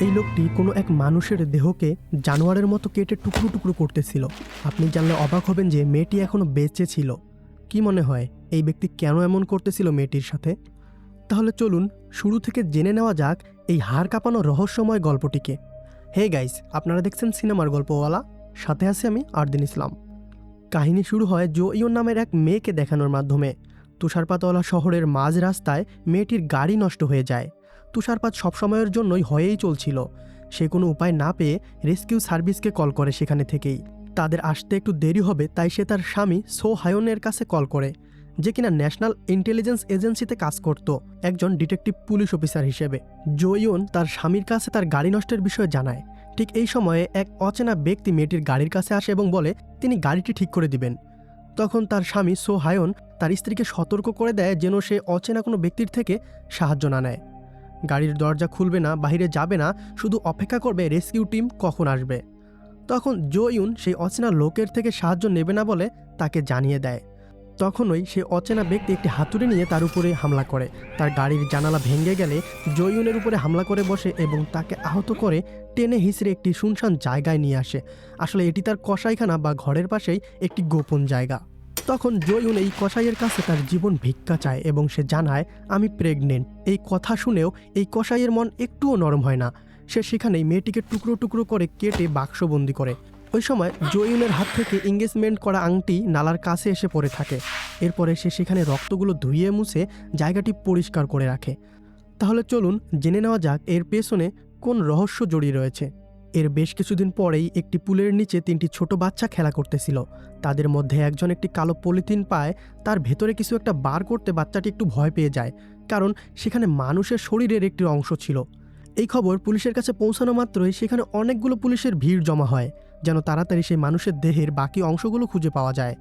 এই লোকটি কোনো এক মানুষের দেহকে জানোয়ারের মতো কেটে টুকরো টুকরো করতেছিল। আপনি জানলে অবাক হবেন যে মেয়েটি এখনও বেঁচে ছিল। কি মনে হয় এই ব্যক্তি কেন এমন করতেছিল মেয়েটির সাথে? তাহলে চলুন শুরু থেকে জেনে নেওয়া যাক এই হাড় কাঁপানো রহস্যময় গল্পটিকে। হে গাইস, আপনারা দেখছেন সিনেমার গল্পওয়ালা, সাথে আছি আমি আরদিন ইসলাম। কাহিনী শুরু হয় জো ইয়ন নামের এক মেয়েকে দেখানোর মাধ্যমে। তুষারপাতওয়ালা শহরের মাঝ রাস্তায় মেয়েটির গাড়ি নষ্ট হয়ে যায়। তুষারপাত সবসময়ের জন্যই হয়েই চলছিল। সে কোনো উপায় না পেয়ে রেস্কিউ সার্ভিসকে কল করে সেখানে থেকেই। তাদের আসতে একটু দেরি হবে তাই সে তার স্বামী সো হায়নের কাছে কল করে, যে কিনা ন্যাশনাল ইন্টেলিজেন্স এজেন্সিতে কাজ করত একজন ডিটেকটিভ পুলিশ অফিসার হিসেবে। জো ইয়ন তার স্বামীর কাছে তার গাড়ি নষ্টের বিষয়ে জানায়। ঠিক এই সময়ে এক অচেনা ব্যক্তি মেয়েটির গাড়ির কাছে আসে এবং বলে তিনি গাড়িটি ঠিক করে দিবেন। তখন তার স্বামী সো হায়ন তার স্ত্রীকে সতর্ক করে দেয় যেন সে অচেনা কোনো ব্যক্তির থেকে সাহায্য না নেয়। গাড়ির দরজা খুলবে না, বাইরে যাবে না, শুধু অপেক্ষা করবে রেস্কিউ টিম কখন আসবে। তখন জো ইয়ন সেই অচেনা লোকের থেকে সাহায্য নেবে না বলে তাকে জানিয়ে দেয়। তখনই সে অচেনা ব্যক্তি একটি হাতুড়ি নিয়ে তার উপরে হামলা করে। তার গাড়ির জানালা ভেঙে গেলে জো ইয়নের উপরে হামলা করে বসে এবং তাকে আহত করে টেনে হিঁচড়ে একটি শুনশান জায়গায় নিয়ে আসে। আসলে এটি তার কসাইখানা বা ঘরের পাশেই একটি গোপন জায়গা। তখন জো ইয়ন এই কসাইয়ের কাছে তার জীবন ভিক্ষা চায় এবং সে জানায় আমি প্রেগনেন্ট। এই কথা শুনেও এই কসাইয়ের মন একটুও নরম হয় না। সে সেখানেই মেয়েটিকে টুকরো টুকরো করে কেটে বাক্সবন্দি করে। ওই সময় জো ইয়নের হাত থেকে এঙ্গেজমেন্ট করা আংটি নালার কাছে এসে পড়ে থাকে। এরপরে সে সেখানে রক্তগুলো ধুইয়ে মুছে জায়গাটি পরিষ্কার করে রাখে। তাহলে চলুন জেনে নেওয়া যাক এর পেছনে কোন রহস্য জড়িয়ে রয়েছে। এর বেশ কিছুদিন পরেই একটি পুলের নিচে 3টি ছোট বাচ্চা খেলা করতেছিল। তাদের মধ্যে একজন একটি কালো পলিথিন পায়। তার ভেতরে কিছু একটা বার করতে বাচ্চাটি একটু ভয় পেয়ে যায়, কারণ সেখানে মানুষের শরীরের একটি অংশ ছিল। এই খবর পুলিশের কাছে পৌঁছানো মাত্রই সেখানে অনেকগুলো পুলিশের ভিড় জমা হয়, যেন তাড়াতাড়ি সেই মানুষের দেহের বাকি অংশগুলো খুঁজে পাওয়া যায়।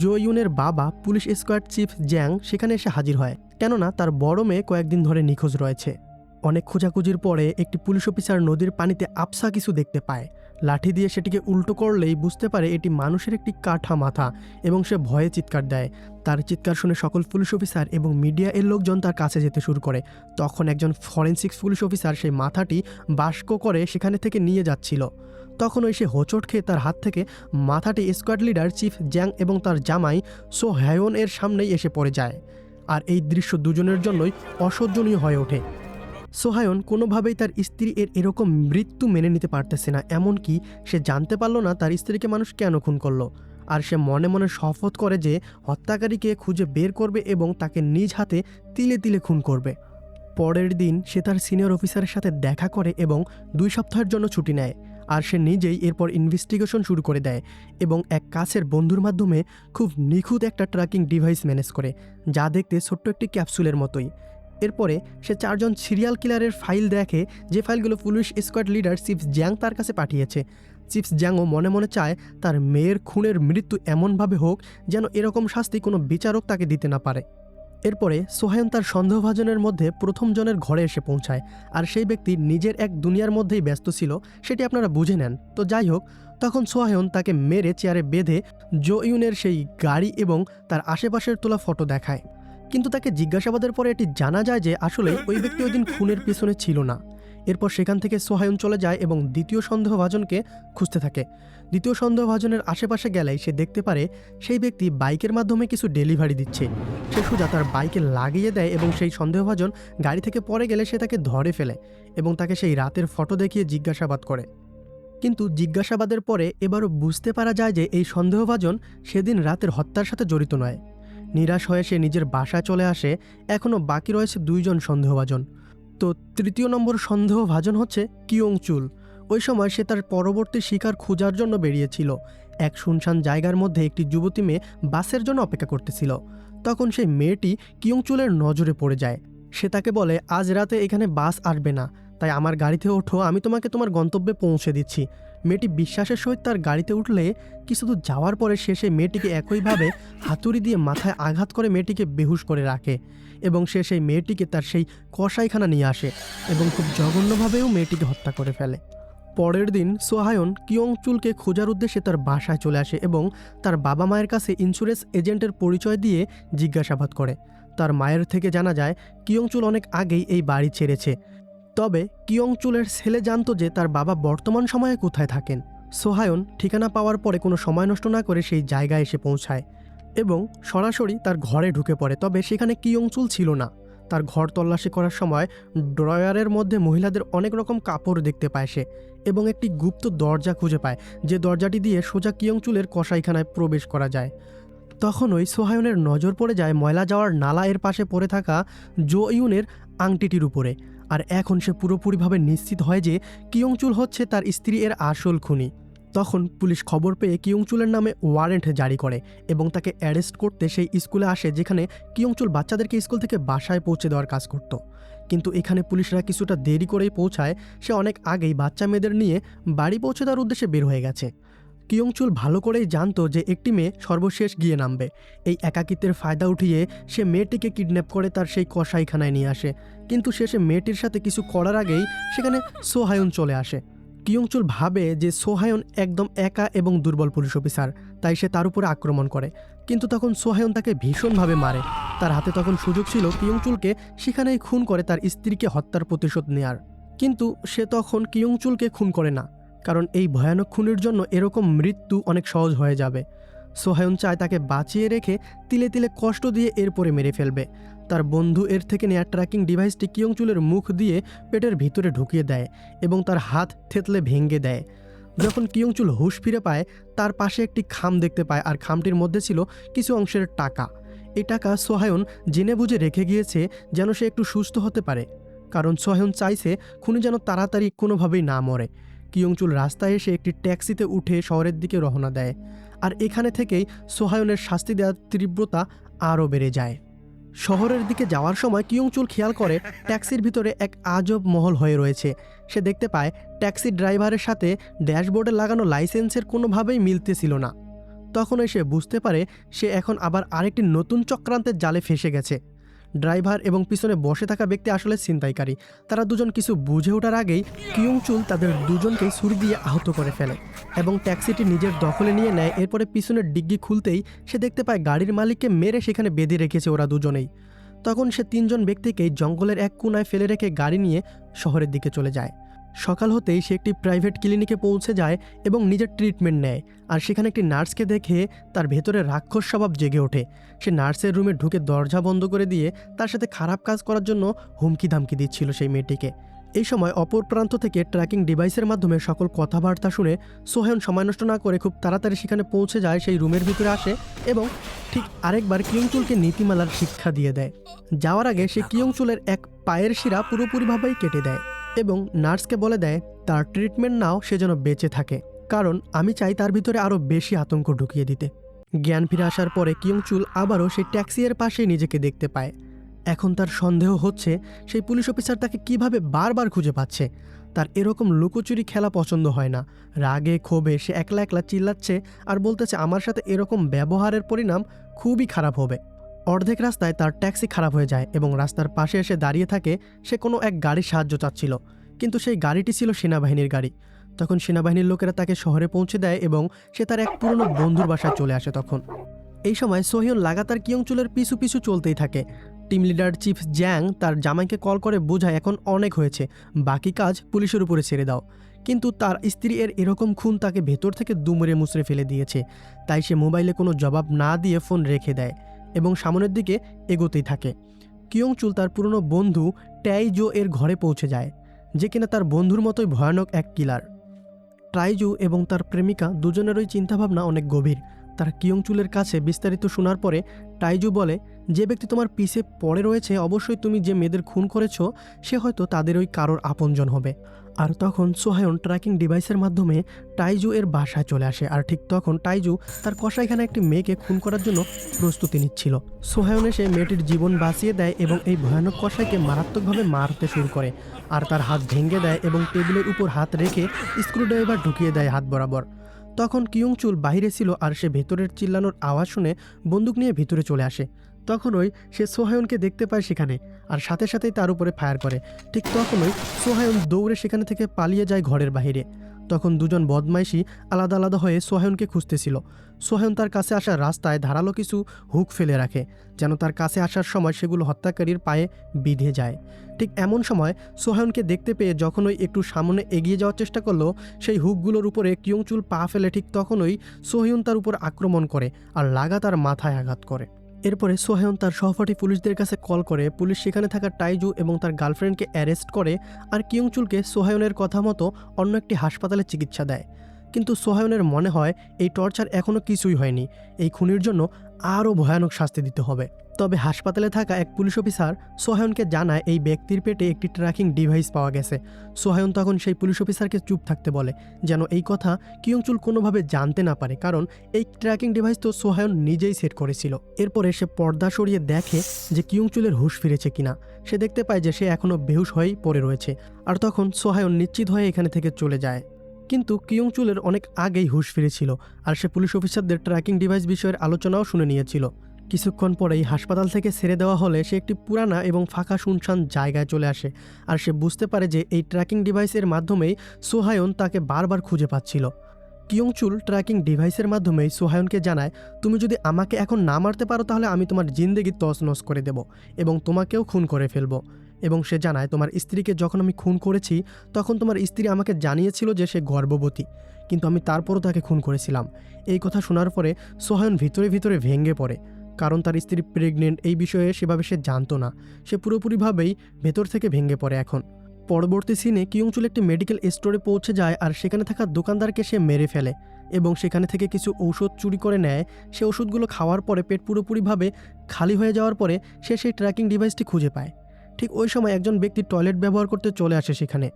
জো ইয়নের বাবা পুলিশ স্কোয়াড চিফ জ্যাং সেখানে এসে হাজির হয়, কেননা তার বড় মেয়ে কয়েকদিন ধরে নিখোঁজ রয়েছে। অনেক খোঁজাখুঁজির পরে একটি পুলিশ অফিসার নদীর পানিতে আবছা কিছু দেখতে পায়। লাঠি দিয়ে সেটিকে উল্টো করলেই বুঝতে পারে এটি মানুষের একটি কাঠা মাথা এবং সে ভয়ে চিৎকার দেয়। তার চিৎকার শুনে সকল পুলিশ অফিসার এবং মিডিয়া এর লোকজন তার কাছে যেতে শুরু করে। তখন একজন ফরেন্সিক্স পুলিশ অফিসার সেই মাথাটি বাষ্প করে সেখানে থেকে নিয়ে যাচ্ছিল। তখন ওই সে হোঁচট খেয়ে তার হাত থেকে মাথাটি স্কোয়াড লিডার চিফ জ্যাং এবং তার জামাই সো হায়ন এর সামনেই এসে পড়ে যায়। আর এই দৃশ্য দুজনের জন্যই অসহ্যনীয় হয়ে ওঠে। সোহায়ন কোনোভাবেই তার স্ত্রী এরকম মৃত্যু মেনে নিতে পারতেছে না, এমনকি সে জানতে পারলো না তার স্ত্রীকে মানুষ কেন খুন করলো। আর সে মনে মনে শপথ করে যে হত্যাকারীকে খুঁজে বের করবে এবং তাকে নিজ হাতে তিলে তিলে খুন করবে। পরের দিন সে তার সিনিয়র অফিসারের সাথে দেখা করে এবং 2 সপ্তাহের জন্য ছুটি নেয়। আর সে নিজেই এরপর ইনভেস্টিগেশন শুরু করে দেয় এবং এক কাছের বন্ধুর মাধ্যমে খুব নিখুঁত একটা ট্র্যাকিং ডিভাইস ম্যানেজ করে, যা দেখতে ছোট্ট একটি ক্যাপসুলের মতোই। এরপরে সে 4 জন সিরিয়াল কিলারের ফাইল দেখে, যে ফাইলগুলো police squad leader chief Jung তার কাছে পাঠিয়েছে। চিফ জ্যাংও মনে মনে চায় তার মেয়ের খুনের মৃত্যু এমনভাবে হোক যেন এরকম শাস্তি কোনো বিচারক তাকে দিতে না পারে। এরপরে সোহায়ন তার সন্দেহভাজনের মধ্যে প্রথম জনের ঘরে এসে পৌঁছায়। আর সেই ব্যক্তি নিজের এক দুনিয়ার মধ্যেই ব্যস্ত ছিল, সেটি আপনারা বুঝে নেন। তো যাই হোক, তখন সোহায়ন তাকে মেরে চেয়ারে বেঁধে জো ইয়নের সেই গাড়ি এবং তার আশেপাশের তোলা ফটো দেখায়। কিন্তু তাকে জিজ্ঞাসাবাদের পরে এটি জানা যায় যে আসলে ওই ব্যক্তি ওই দিন খুনের পিছনে ছিল না। এরপর সেখান থেকে সোহায়ন চলে যায় এবং দ্বিতীয় সন্দেহভাজনকে খুঁজতে থাকে। দ্বিতীয় সন্দেহভাজনের আশেপাশে গেলেই সে দেখতে পারে সেই ব্যক্তি বাইকের মাধ্যমে কিছু ডেলিভারি দিচ্ছে। সে সোজা তার বাইকে লাগিয়ে দেয় এবং সেই সন্দেহভাজন গাড়ি থেকে পড়ে গেলে সে তাকে ধরে ফেলে এবং তাকে সেই রাতের ফটো দেখিয়ে জিজ্ঞাসাবাদ করে। কিন্তু জিজ্ঞাসাবাদের পরে এবারও বুঝতে পারা যায় যে এই সন্দেহভাজন সেদিন রাতের হত্যার সাথে জড়িত নয়। নিরাশ হয়ে সে নিজের বাসায় চলে আসে। এখনও বাকি রয়েছে 2 জন সন্দেহভাজন। তো তৃতীয় নম্বর সন্দেহভাজন হচ্ছে কিয়ং চুল। ওই সময় সে তার পরবর্তী শিকার খোঁজার জন্য বেরিয়েছিল। এক শুনশান জায়গার মধ্যে একটি যুবতী মেয়ে বাসের জন্য অপেক্ষা করতেছিল। তখন সেই মেয়েটি কিয়ং চুলের নজরে পড়ে যায়। সে তাকে বলে আজ রাতে এখানে বাস আসবে না, তাই আমার গাড়িতে ওঠো, আমি তোমাকে তোমার গন্তব্যে পৌঁছে দিচ্ছি। মেয়েটি বিশ্বাসের সহিত তার গাড়িতে উঠলে কিছু দূর যাওয়ার পরে সে সেই মেয়েটিকে একইভাবে হাতুড়ি দিয়ে মাথায় আঘাত করে মেয়েটিকে বেহুশ করে রাখে এবং সে সেই মেয়েটিকে তার সেই কসাইখানা নিয়ে আসে এবং খুব জঘন্যভাবেও মেয়েটিকে হত্যা করে ফেলে। পরের দিন সোহায়ন কিয়ং চুলকে খোঁজার উদ্দেশ্যে তার বাসায় চলে আসে এবং তার বাবা মায়ের কাছে ইন্স্যুরেন্স এজেন্টের পরিচয় দিয়ে জিজ্ঞাসাবাদ করে। তার মায়ের থেকে জানা যায় কিয়ং চুল অনেক আগেই এই বাড়ি ছেড়েছে। তবে কিয়ংচুলের ছেলে জানতো যে তার বাবা বর্তমান সময়ে কোথায় থাকেন। সোহায়ন ঠিকানা পাওয়ার পরে কোনো সময় নষ্ট না করে সেই জায়গায় এসে পৌঁছায় এবং সরাসরি তার ঘরে ঢুকে পড়ে। তবে সেখানে কিয়ংচুল ছিল না। তার ঘর তল্লাশি করার সময় ড্রয়ারের মধ্যে মহিলাদের অনেক রকম কাপড় দেখতে পায় সে, এবং একটি গুপ্ত দরজা খুঁজে পায় যে দরজাটি দিয়ে সোজা কিয়ংচুলের কসাইখানায় প্রবেশ করা যায়। তখনই সোহায়নের নজর পড়ে যায় ময়লা যাওয়ার নালা এর পাশে পড়ে থাকা জো ইউনের আংটিটির উপরে। আর এখন সে পুরোপুরিভাবে নিশ্চিত হয় যে কিয়ংচুল হচ্ছে তার স্ত্রী এর আসল খুনি। তখন পুলিশ খবর পেয়ে কিয়ংচুলের নামে ওয়ারেন্ট জারি করে এবং তাকে অ্যারেস্ট করতে সেই স্কুলে আসে যেখানে কিয়ংচুল বাচ্চাদেরকে স্কুল থেকে বাসায় পৌঁছে দেওয়ার কাজ করত। কিন্তু এখানে পুলিশরা কিছুটা দেরি করেই পৌঁছায়। সে অনেক আগেই বাচ্চা মেয়েদের নিয়ে বাড়ি পৌঁছে দেওয়ার উদ্দেশ্যে বের হয়ে গেছে। কিয়ংচুল ভালো করেই জানতো যে একটি মেয়ে সর্বশেষ গিয়ে নামবে। এই একাকিত্বের ফায়দা উঠিয়ে সে মেয়েটিকে কিডন্যাপ করে তার সেই কসাইখানায় নিয়ে আসে। কিন্তু শেষে মেয়েটির সাথে কিছু করার আগেই সেখানে সোহায়ন চলে আসে। কিয়ংচুল ভাবে যে সোহায়ন একদম একা এবং দুর্বল পুলিশ অফিসার, তাই সে তার উপরে আক্রমণ করে। কিন্তু তখন সোহায়ন তাকে ভীষণভাবে মারে। তার হাতে তখন সুযোগ ছিল কিয়ংচুলকে সেখানেই খুন করে তার স্ত্রীকে হত্যার প্রতিশোধ নেয়ার। কিন্তু সে তখন কিয়ংচুলকে খুন করে না, কারণ এই ভয়ানক খুনের জন্য এরকম মৃত্যু অনেক সহজ হয়ে যাবে। সোহায়ন চায় তাকে বাঁচিয়ে রেখে তিলে তিলে কষ্ট দিয়ে এরপরে মেরে ফেলবে। তার বন্ধু এর থেকে নেওয়া ট্র্যাকিং ডিভাইসটি কিয়ংচুলের মুখ দিয়ে পেটের ভিতরে ঢুকিয়ে দেয় এবং তার হাত থেতলে ভেঙে দেয়। যখন কিয়ংচুল হুঁশ ফিরে পায়, তার পাশে একটি খাম দেখতে পায়, আর খামটির মধ্যে ছিল কিছু অংশের টাকা। এই টাকা সোহায়ন জেনে বুঝে রেখে গিয়েছে যেন সে একটু সুস্থ হতে পারে, কারণ সোহায়ন চাইছে খুনি যেন তাড়াতাড়ি কোনোভাবেই না মরে। কিয়ংচুল রাস্তায় এসে একটি ট্যাক্সিতে উঠে শহরের দিকে রওনা দেয়। আর এখানে থেকেই সোহায়নের শাস্তি দেওয়ার তীব্রতা আরও বেড়ে যায়। শহরের দিকে যাওয়ার সময় কিয়ংচুল খেয়াল করে ট্যাক্সির ভিতরে এক আজব মহল হয়ে রয়েছে। সে দেখতে পায় ট্যাক্সি ড্রাইভারের সাথে ড্যাশবোর্ডে লাগানো লাইসেন্সের কোনোভাবেই মিলতেছিল না। তখনই সে বুঝতে পারে সে এখন আবার আরেকটি নতুন চক্রান্তের জালে ফেসে গেছে। ড্রাইভার এবং পিছনে বসে থাকা ব্যক্তি আসলে ছিনতাইকারী। তারা দুজন কিছু বুঝে ওঠার আগেই কিয়ংচুল তাদের দুজনকে ছুরি দিয়ে আহত করে ফেলে এবং ট্যাক্সিটি নিজের দখলে নিয়ে নেয়। এরপরে পিছনের ডিগ্গি খুলতেই সে দেখতে পায় গাড়ির মালিককে মেরে সেখানে বেঁধে রেখেছে ওরা দুজনেই। তখন সে তিনজন ব্যক্তিকেই জঙ্গলের এক কোণায় ফেলে রেখে গাড়ি নিয়ে শহরের দিকে চলে যায়। সকাল হতেই সে একটি প্রাইভেট ক্লিনিকে পৌঁছে যায় এবং নিজের ট্রিটমেন্ট নেয়। আর সেখানে একটি নার্সকে দেখে তার ভেতরে রাক্ষস স্বভাব জেগে ওঠে। সে নার্সের রুমে ঢুকে দরজা বন্ধ করে দিয়ে তার সাথে খারাপ কাজ করার জন্য হুমকি ধামকি দিচ্ছিল সেই মেয়েটিকে। এই সময় অপর প্রান্ত থেকে ট্র্যাকিং ডিভাইসের মাধ্যমে সকল কথাবার্তা শুনে সোহায়ন সময় নষ্ট না করে খুব তাড়াতাড়ি সেখানে পৌঁছে যায়, সেই রুমের ভিতরে আসে এবং ঠিক আরেকবার কিয়ংচুলকে নীতিমালার শিক্ষা দিয়ে দেয়। যাওয়ার আগে সে কিয়ংচুলের এক পায়ের শিরা পুরোপুরিভাবেই কেটে দেয় এবং নার্সকে বলে দেয় তার ট্রিটমেন্ট নাও সে যেন বেঁচে থাকে, কারণ আমি চাই তার ভিতরে আরও বেশি আতঙ্ক ঢুকিয়ে দিতে। জ্ঞান ফিরে আসার পরে কিয়ংচুল আবারও সেই ট্যাক্সির পাশে নিজেকে দেখতে পায়। এখন তার সন্দেহ হচ্ছে সেই পুলিশ অফিসার তাকে কিভাবে বারবার খুঁজে পাচ্ছে। তার এরকম লুকোচুরি খেলা পছন্দ হয় না। রাগে ক্ষোভে সে একলা একলা চিল্লাচ্ছে আর বলতেছে আমার সাথে এরকম ব্যবহারের পরিণাম খুবই খারাপ হবে। অর্ধেক রাস্তায় তার ট্যাক্সি খারাপ হয়ে যায় এবং রাস্তার পাশে এসে দাঁড়িয়ে থাকে। সে কোনো এক গাড়ির সাহায্য চাচ্ছিল, কিন্তু সেই গাড়িটি ছিল সেনাবাহিনীর গাড়ি। তখন সেনাবাহিনীর লোকেরা তাকে শহরে পৌঁছে দেয় এবং সে তার এক পুরনো বন্ধুর বাসায় চলে আসে। তখন এই সময় সোহিয়ন লাগাতার কিয়ংচুলের পিছু পিছু চলতেই থাকে। টিম লিডার চিফ জ্যাং তার জামাইকে কল করে বোঝায় এখন অনেক হয়েছে, বাকি কাজ পুলিশের উপরে ছেড়ে দাও। কিন্তু তার স্ত্রী এর এরকম খুন তাকে ভেতর থেকে দুমড়ে মুচড়ে ফেলে দিয়েছে। তাই সে মোবাইলে কোনো জবাব না দিয়ে ফোন রেখে দেয় এবং সামনের দিকে এগোতেই থাকে। কিয়ংচুল তার পুরনো বন্ধু ট্যাইজো এর ঘরে পৌঁছে যায়, যে কিনা তার বন্ধুর মতোই ভয়ানক এক কিলার। ট্রাইজু এবং তার প্রেমিকা দুজনেরই চিন্তাভাবনা অনেক গভীর। তারা কিয়ংচুলের কাছে বিস্তারিত শোনার পরে টাইজু বলে যে ব্যক্তি তোমার পিছে পড়ে রয়েছে অবশ্যই তুমি যে মেয়েদের খুন করেছো সে হয়তো তাদের ওই কারোর আপনজন হবে। আর তখন সোহায়ন ট্র্যাকিং ডিভাইসের মাধ্যমে টাইজু এর বাসায় চলে আসে। আর ঠিক তখন টাইজু তার কসাইখানে একটি মেয়েকে খুন করার জন্য প্রস্তুতি নিচ্ছিল। সোহায়ন এসে মেয়েটির জীবন বাঁচিয়ে দেয় এবং এই ভয়ানক কসাইকে মারাত্মকভাবে মারতে শুরু করে আর তার হাত ভেঙে দেয় এবং টেবিলের উপর হাত রেখে স্ক্রুড্রাইভার ঢুকিয়ে দেয় হাত বরাবর। তখন কিয়ংচুল বাইরে ছিল আর সে ভেতরের চিল্লানোর আওয়াজ শুনে বন্দুক নিয়ে ভিতরে চলে আসে। তখনই সে সোহায়নকে দেখতে পায় সেখানে, আর সাথে সাথেই তার উপরে ফায়ার করে। ঠিক তখনই সোহায়ন দৌড়ে সেখানে থেকে পালিয়ে যায় ঘরের বাইরে। তখন দুজন বদমাইশি আলাদা আলাদা হয়ে সোহায়নকে খুঁজতেছিল। সোহায়ন তার কাছে আসার রাস্তায় ধারালো কিছু হুক ফেলে রাখে, যেন তার কাছে আসার সময় সেগুলো হত্যাকারীর পায়ে বিঁধে যায়। ঠিক এমন সময় সোহায়নকে দেখতে পেয়ে যখনই একটু সামনে এগিয়ে যাওয়ার চেষ্টা করলো, সেই হুকগুলোর উপরে কিয়ংচুল পা ফেলে ঠিক তখনই সোহায়ন তার উপর আক্রমণ করে আর লাগাতার মাথায় আঘাত করে। এরপরে সোহায়ন তার সহপাঠী পুলিশদের কাছে কল করে পুলিশ সেখানে থাকা টাইজু এবং তার গার্লফ্রেন্ডকে অ্যারেস্ট করে আর কিয়ংচুলকে সোহায়নের কথা মতো অন্য একটি হাসপাতালে চিকিৎসা দেয়। কিন্তু সোহায়নের মনে হয় এই টর্চার এখনও কিছুই হয়নি, এই খুনির জন্য আরও ভয়ানক শাস্তি দিতে হবে। তবে হাসপাতালে থাকা এক পুলিশ অফিসার সোহায়নকে জানায় এই ব্যক্তির পেটে একটি ট্র্যাকিং ডিভাইস পাওয়া গেছে। সোহায়ন তখন সেই পুলিশ অফিসারকে চুপ থাকতে বলে, যেন এই কথা কিয়ংচুল কোনোভাবে জানতে না পারে, কারণ এই ট্র্যাকিং ডিভাইস তো সোহায়ন নিজেই সেট করেছিল। এরপরে সে পর্দা সরিয়ে দেখে যে কিয়ংচুলের হুঁশ ফিরেছে কিনা। সে দেখতে পায় যে সে এখনও বেহুশ হয়েই পড়ে রয়েছে, আর তখন সোহায়ন নিশ্চিত হয়ে এখানে থেকে চলে যায়। কিন্তু কিয়ংচুলের অনেক আগেই হুঁশ ফিরেছিল, আর সে পুলিশ অফিসারদের ট্র্যাকিং ডিভাইস বিষয়ের আলোচনাও শুনে নিয়েছিল। কিছুক্ষণ পরেই হাসপাতাল থেকে ছেড়ে দেওয়া হলে সে একটি পুরানা এবং ফাঁকা শুনশান জায়গায় চলে আসে, আর সে বুঝতে পারে যে এই ট্র্যাকিং ডিভাইসের মাধ্যমেই সোহায়ন তাকে বারবার খুঁজে পাচ্ছিল। কিয়ংচুল ট্র্যাকিং ডিভাইসের মাধ্যমেই সোহায়নকে জানায়, তুমি যদি আমাকে এখন না মারতে পারো তাহলে আমি তোমার জিন্দেগি তছনছ করে দেব এবং তোমাকেও খুন করে ফেলব। এবং সে জানায়, তোমার স্ত্রীকে যখন আমি খুন করেছি তখন তোমার স্ত্রী আমাকে জানিয়েছিল যে সে গর্ভবতী, কিন্তু আমি তারপরও তাকে খুন করেছিলাম। এই কথা শোনার পরে সোহায়ন ভিতরে ভিতরে ভেঙে পড়ে, কারণ তার স্ত্রী প্রেগনেন্ট এই বিষয়ে সেভাবে সে জানতো না। সে পুরোপুরিভাবেই ভেতর থেকে ভেঙে পড়ে। এখন পরবর্তী সিনে কিয়ংচুল একটি মেডিকেল স্টোরে পৌঁছে যায় আর সেখানে থাকা দোকানদারকে সে মেরে ফেলে এবং সেখানে থেকে কিছু ঔষধ চুরি করে নেয়। সে ওষুধগুলো খাওয়ার পরে পেট পুরোপুরিভাবে খালি হয়ে যাওয়ার পরে সে সেই ট্র্যাকিং ডিভাইসটি খুঁজে পায়। ঠিক ওই সময় একজন ব্যক্তি টয়লেট ব্যবহার করতে চলে আসে সেখানে,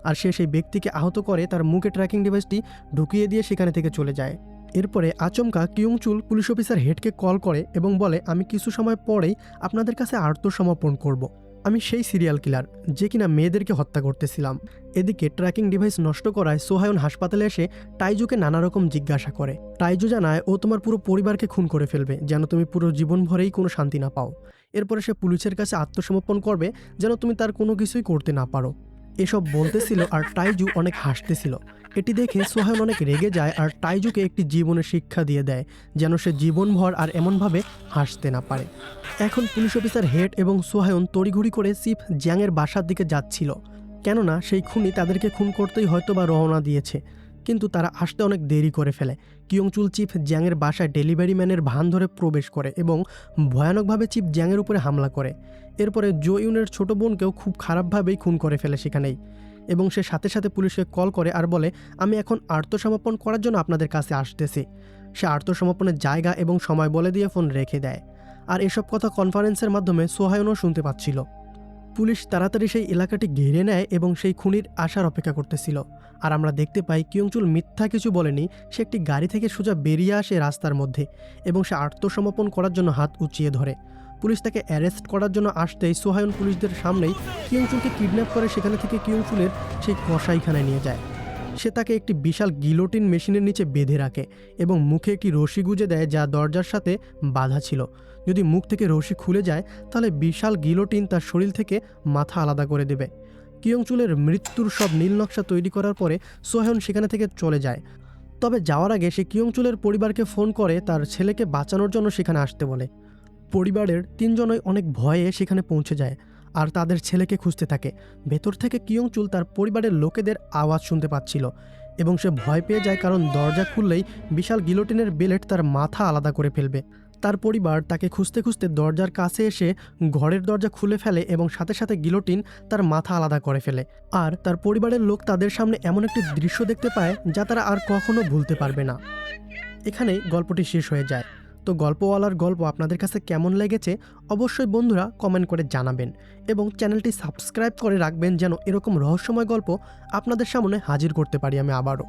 আর সে সেই ব্যক্তিকে আহত করে তার মুখে ট্র্যাকিং ডিভাইসটি ঢুকিয়ে দিয়ে সেখানে থেকে চলে যায়। এরপরে আচমকা কিয়ংচুল পুলিশ অফিসার হেডকে কল করে এবং বলে, আমি কিছু সময় পরেই আপনাদের কাছে আত্মসমর্পণ করব। আমি সেই সিরিয়াল কিলার যে কিনা মেয়েদেরকে হত্যা করতেছিলাম। এদিকে ট্র্যাকিং ডিভাইস নষ্ট করায় সোহায়ন হাসপাতালে এসে টাইজুকে নানা রকম জিজ্ঞাসা করে। টাইজু জানায় ও তোমার পুরো পরিবারকে খুন করে ফেলবে, যেন তুমি পুরো জীবন ভরেই কোনো শান্তি না পাও। এরপরে সে পুলিশের কাছে আত্মসমর্পণ করবে, যেন তুমি তার কোনো কিছুই করতে না পারো। এসব বলতেছিল আর টাইজু অনেক হাসতেছিল। এটি দেখে সোহায়ন অনেক রেগে যায় আর টাইজুকে একটি জীবনের শিক্ষা দিয়ে দেয়, যেন সে জীবনভর আর এমনভাবে হাসতে না পারে। এখন পুলিশ অফিসার হেড এবং সোহায়ন তড়িঘড়ি করে চিফ জ্যাংয়ের বাসার দিকে যাচ্ছিল, কেননা সেই খুনি তাদেরকে খুন করতেই হয়তো বা রওনা দিয়েছে, কিন্তু তারা আসতে অনেক দেরি করে ফেলে। কিয়ংচুল চিফ জ্যাংয়ের বাসায় ডেলিভারি ম্যানের ভান ধরে প্রবেশ করে এবং ভয়ানকভাবে চিফ জ্যাংয়ের উপরে হামলা করে। এরপরে জো ইউনের ছোট বোনকেও খুব খারাপভাবেই খুন করে ফেলে সেখানেই, এবং সে সাথে সাথে পুলিশকে কল করে আর বলে, আমি এখন আত্মসমর্পণ করার জন্য আপনাদের কাছে আসতেছি। সে আত্মসমর্পণের জায়গা এবং সময় বলে দিয়ে ফোন রেখে দেয়, আর এসব কথা কনফারেন্সের মাধ্যমে সোহায়নও শুনতে পাচ্ছিল। পুলিশ তাড়াতাড়ি সেই এলাকাটি ঘিরে নেয় এবং সেই খুনির আসার অপেক্ষা করতেছিল। আর আমরা দেখতে পাই কিয়ংচুল মিথ্যা কিছু বলেনি, সে একটি গাড়ি থেকে সোজা বেরিয়ে আসে রাস্তার মধ্যে এবং সে আত্মসমর্পণ করার জন্য হাত উঁচিয়ে ধরে। পুলিশ তাকে অ্যারেস্ট করার জন্য আসতেই সোহায়ন পুলিশদের সামনেই কিয়ংচুলকে কিডন্যাপ করে সেখানে থেকে কিয়ংচুলের সেই কসাইখানায় নিয়ে যায়। সে তাকে একটি বিশাল গিলোটিন মেশিনের নিচে বেঁধে রাখে এবং মুখে একটি রশি গুঁজে দেয় যা দরজার সাথে বাঁধা ছিল। যদি মুখ থেকে রশি খুলে যায় তাহলে বিশাল গিলোটিন তার শরীর থেকে মাথা আলাদা করে দেবে। কিয়ংচুলের মৃত্যুর সব নীল নকশা তৈরি করার পরে সোহায়ন সেখানে থেকে চলে যায়। তবে যাওয়ার আগে সে কিয়ংচুলের পরিবারকে ফোন করে তার ছেলেকে বাঁচানোর জন্য সেখানে আসতে বলে। পরিবারের তিনজনই অনেক ভয়ে সেখানে পৌঁছে যায় আর তাদের ছেলেকে খুঁজতে থাকে। ভেতর থেকে কিয়ংচুল তার পরিবারের লোকেদের আওয়াজ শুনতে পাচ্ছিল এবং সে ভয় পেয়ে যায়, কারণ দরজা খুললেই বিশাল গিলোটিনের বেলেট তার মাথা আলাদা করে ফেলবে। তার পরিবার তাকে খুঁজতে খুঁজতে দরজার কাছে এসে ঘরের দরজা খুলে ফেলে এবং সাথে সাথে গিলোটিন তার মাথা আলাদা করে ফেলে। আর তার পরিবারের লোক তাদের সামনে এমন একটি দৃশ্য দেখতে পায় যা তারা আর কখনো ভুলতে পারবে না। এখানেই গল্পটি শেষ হয়ে যায়। তো গল্পওয়ালার গল্প আপনাদের কাছে কেমন লেগেছে অবশ্যই বন্ধুরা কমেন্ট করে জানাবেন এবং চ্যানেলটি সাবস্ক্রাইব করে রাখবেন, যেন এরকম রহস্যময় গল্প আপনাদের সামনে হাজির করতে পারি আমি আবারও।